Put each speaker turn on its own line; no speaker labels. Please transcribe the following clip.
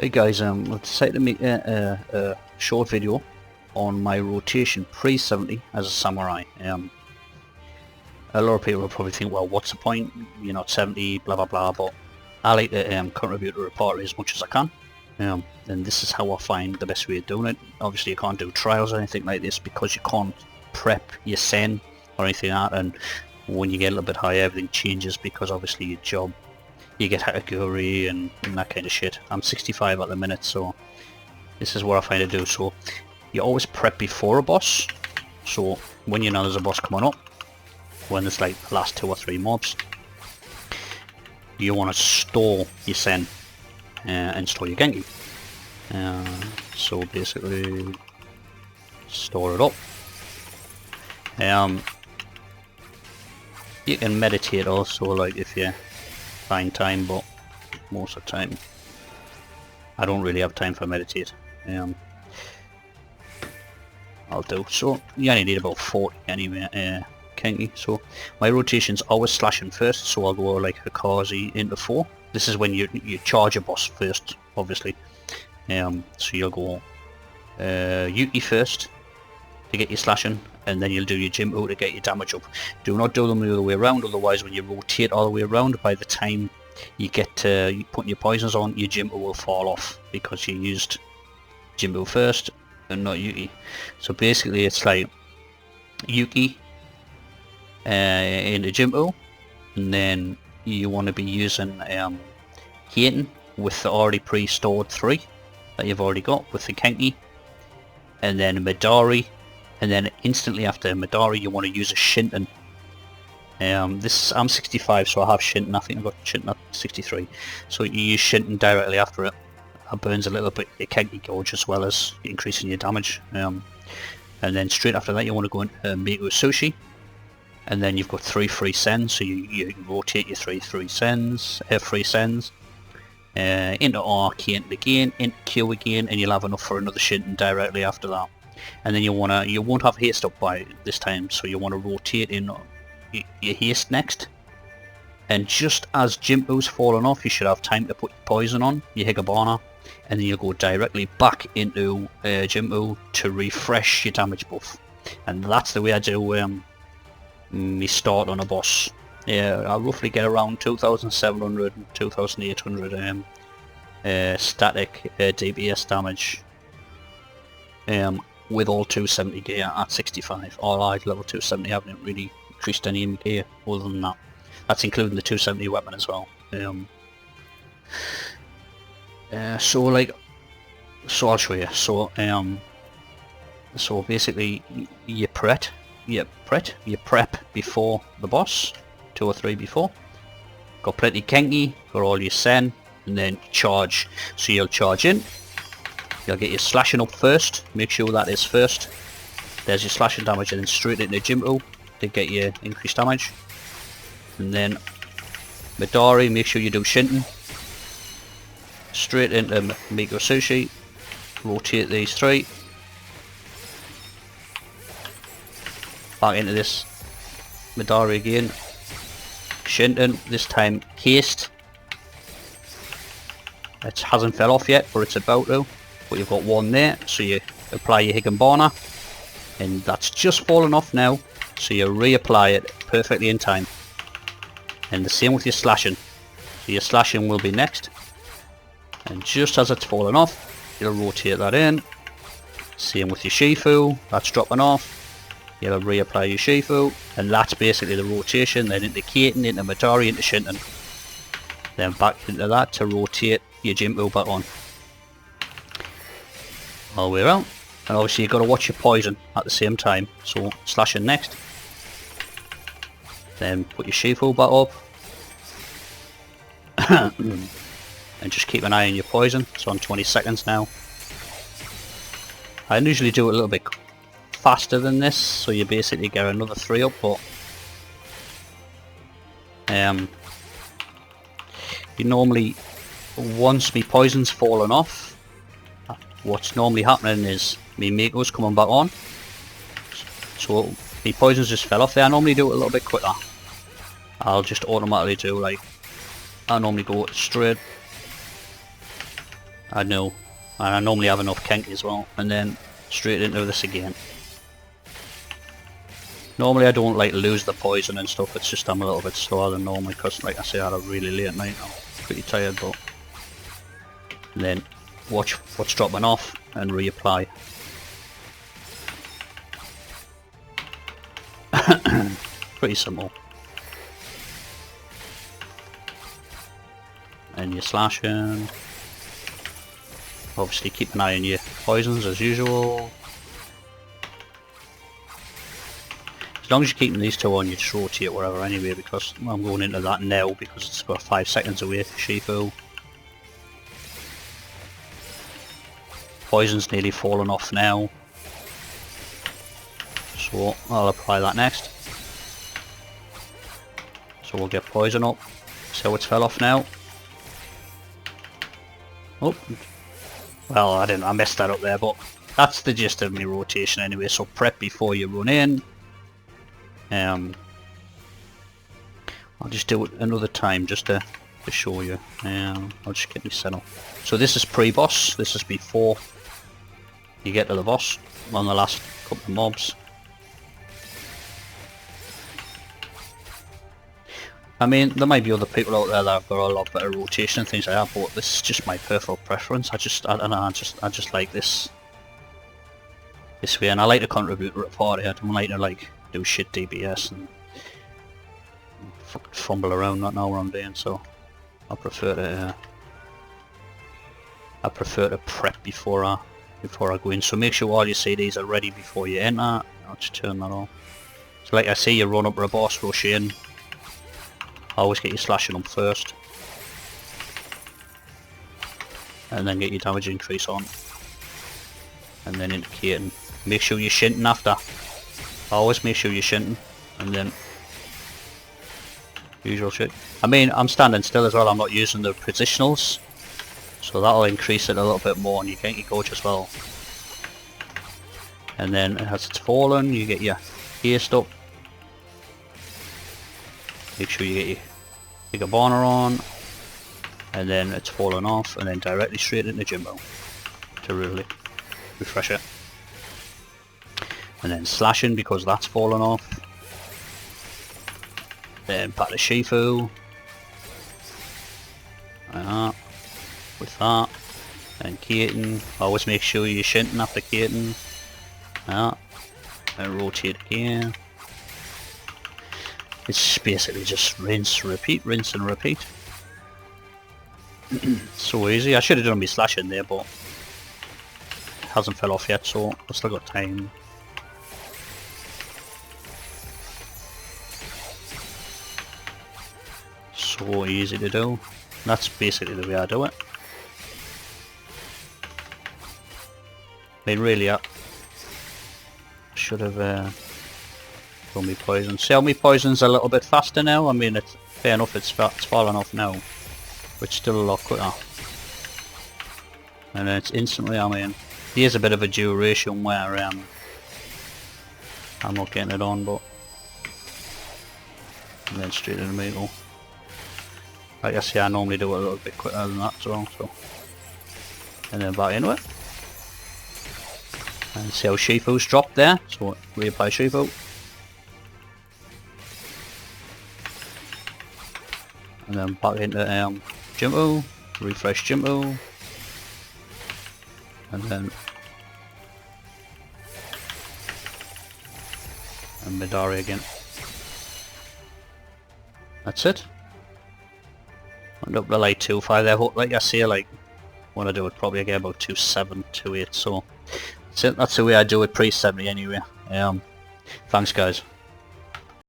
Hey guys, I've decided to make a short video on my rotation pre-70 as a samurai. A lot of people will probably think, well, what's the point? You're not 70, blah blah blah, but I like to contribute to the party as much as I can. And this is how I find the best way of doing it. Obviously you can't do trials or anything like this because you can't prep your sen or anything like that, and when you get a little bit higher everything changes because obviously your job, you get Hakaguri and that kind of shit. I'm 65 at the minute, so this is what I find to do. So you always prep before a boss, so when you know there's a boss coming up, when there's like the last 2 or 3 mobs, you want to store your sen and store your Genki. So basically store it up. You can meditate also, like if you find time, but most of the time I don't really have time for meditate. I'll do so. You only need about 40 anyway, Kenki. So my rotation's always slashing first, so I'll go like Hikazi into 4. This is when you charge a boss first, obviously. So you'll go Yuki first to get your slashing, and then you'll do your Jimbo to get your damage up. Do not do them the other way around, otherwise when you rotate all the way around, by the time you get to putting your poisons on, your Jimbo will fall off because you used Jimbo first and not Yuki. So basically it's like Yuki into Jimbo, and then you want to be using Haten with the already pre-stored 3 that you've already got with the Kenki, and then Midori. And then instantly after Midori you want to use a Shinten. I'm 65, so I have Shinten. I think I've got Shinten at 63. So you use Shinten directly after it. That burns a little bit your Kenki gauge as well as increasing your damage. And then straight after that you want to go into Miku Sushi. And then you've got 3 free sens, so you rotate your 3 free sens. Into R, Haten again, into Q again, and you'll have enough for another Shinten directly after that. And then you won't have haste up by this time, so you want to rotate in your haste next. And just as Jimbo's fallen off, you should have time to put your poison on, your Higabana, and then you'll go directly back into Jimbo to refresh your damage buff. And that's the way I do me start on a boss. Yeah, I roughly get around 2,700, 2,800 static DPS damage. With all 270 gear at 65. All I've level 270, I haven't really increased any in gear other than that. That's including the 270 weapon as well. So I'll show you. So basically you prep before the boss, 2 or 3 before. Got plenty Kenki for all your sen, and then charge. So you'll charge in. You'll get your slashing up first, make sure that is first. There's your slashing damage, and then straight into Jimbo to get your increased damage. And then Midori, make sure you do Shinten. Straight into Miku Sushi, rotate these 3. Back into this Midori again. Shinten, this time haste. It hasn't fell off yet, but it's about to. But you've got 1 there, so you apply your Higabana, and that's just fallen off now, so you reapply it perfectly in time. And the same with your slashing. So your slashing will be next, and just as it's fallen off, you'll rotate that in. Same with your Shifu, that's dropping off. You'll reapply your Shifu, and that's basically the rotation. Then into Haten, into Midori, into Shinten. Then back into that to rotate your Jimbo back on. All the way around. And obviously you've got to watch your poison at the same time. So slashing next. Then put your Shifu back up. And just keep an eye on your poison. It's on 20 seconds now. I usually do it a little bit faster than this, so you basically get another 3 up, but you normally, once my poison's fallen off, what's normally happening is me Miko's coming back on. So my poisons just fell off there. I normally do it a little bit quicker. I'll just automatically do, like, I normally go straight I know. And I normally have enough Kenki as well. And then straight into this again. Normally I don't like lose the poison and stuff, it's just I'm a little bit slower than normal because like I say I had a really late night, I'm pretty tired, but and then watch what's dropping off and reapply. Pretty simple. And you're slashing. Obviously keep an eye on your poisons as usual. As long as you're keeping these two on, you just rotate wherever anyway, because I'm going into that now because it's got 5 seconds away, Shifu. Poison's nearly fallen off now. So I'll apply that next. So we'll get poison up. So it's fell off now. Oh. Well, I messed that up there, but that's the gist of my rotation anyway, so prep before you run in. I'll just do it another time just to show you. I'll just get me set up. So this is pre-boss, this is before you get to the boss on the last couple of mobs. I mean, there might be other people out there that have got a lot better rotation and things like that, but this is just my personal preference. I just like this way, and I like to contribute to the party. I don't like to like do shit DPS and fumble around, not know what I'm doing. So I prefer to prep before I go in. So make sure all your CDs are ready before you enter. I'll just turn that on. So like I say, you run up to a boss, rush in. Always get your slashing up first, and then get your damage increase on, and then indicating. Make sure you're shinting after. Always make sure you're shinting, and then usual shit. I mean, I'm standing still as well. I'm not using the positionals, so that'll increase it a little bit more, and you get your gauge as well. And then as it's fallen, you get your haste up. Make sure you get your bigger banner on, and then it's fallen off, and then directly straight into Jimbo to really refresh it. And then slashing because that's fallen off. Then back to Shifu. With that. And Katen. Always make sure you're shinting after Katen. And rotate again. It's basically just rinse, repeat, rinse and repeat. So easy. I should have done my slashing there, but it hasn't fell off yet, so I've still got time. So easy to do. That's basically the way I do it. I mean, really, I should have done me poison. See how me poison's a little bit faster now? I mean, it's fair enough, it's falling off now, but it's still a lot quicker. And then it's instantly, I mean, here's a bit of a duration where I'm not getting it on, but and then straight in the middle. Like I say, I normally do it a little bit quicker than that as well, so. And then back into it. And see how Shifu's dropped there, so reapply Shifu. And then back into Jimbo, refresh Jimbo. And then and Midori again. That's it. Went up to like 2.5 there, like I say, like when I do it probably I get about 2.7, 2.8, so that's it, that's the way I do it pre-70 anyway. Thanks guys.